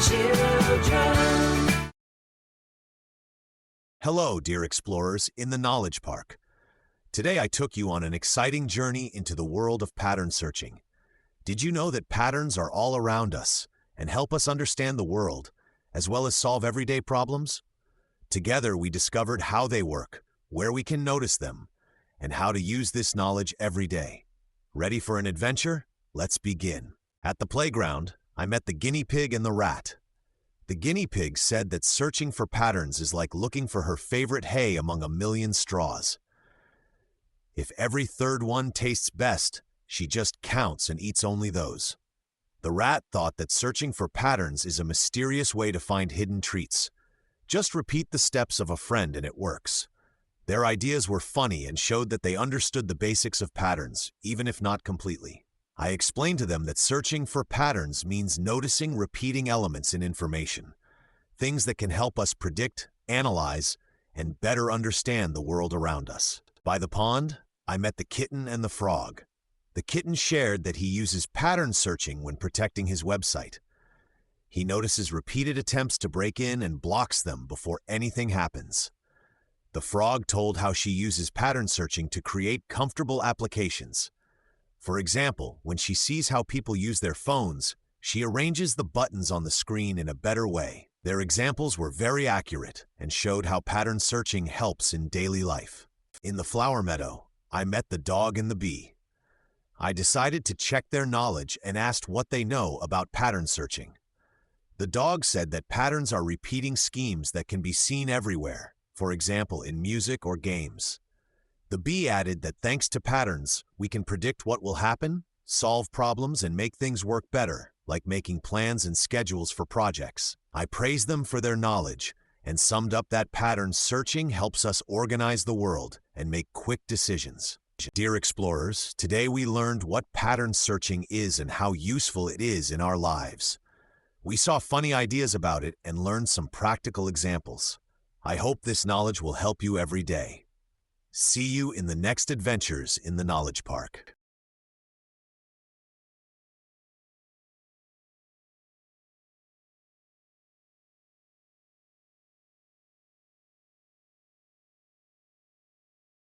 children. Hello, dear explorers in the Knowledge Park. Today I took you on an exciting journey into the world of pattern searching. Did you know that patterns are all around us and help us understand the world, as well as solve everyday problems? Together we discovered how they work, where we can notice them, and how to use this knowledge every day. Ready for an adventure? Let's begin. At the playground, I met the guinea pig and the rat. The guinea pig said that searching for patterns is like looking for her favorite hay among a million straws. If every third one tastes best, she just counts and eats only those. The rat thought that searching for patterns is a mysterious way to find hidden treats. Just repeat the steps of a friend and it works. Their ideas were funny and showed that they understood the basics of patterns, even if not completely. I explained to them that searching for patterns means noticing repeating elements in information, things that can help us predict, analyze, and better understand the world around us. By the pond, I met the kitten and the frog. The kitten shared that he uses pattern searching when protecting his website. He notices repeated attempts to break in and blocks them before anything happens. The frog told how she uses pattern searching to create comfortable applications. For example, when she sees how people use their phones, she arranges the buttons on the screen in a better way. Their examples were very accurate and showed how pattern searching helps in daily life. In the flower meadow, I met the dog and the bee. I decided to check their knowledge and asked what they know about pattern searching. The dog said that patterns are repeating schemes that can be seen everywhere, for example in music or games. The bee added that thanks to patterns, we can predict what will happen, solve problems, and make things work better, like making plans and schedules for projects. I praised them for their knowledge and summed up that pattern searching helps us organize the world and make quick decisions. Dear explorers, today we learned what pattern searching is and how useful it is in our lives. We saw funny ideas about it and learned some practical examples. I hope this knowledge will help you every day. See you in the next adventures in the Knowledge Park.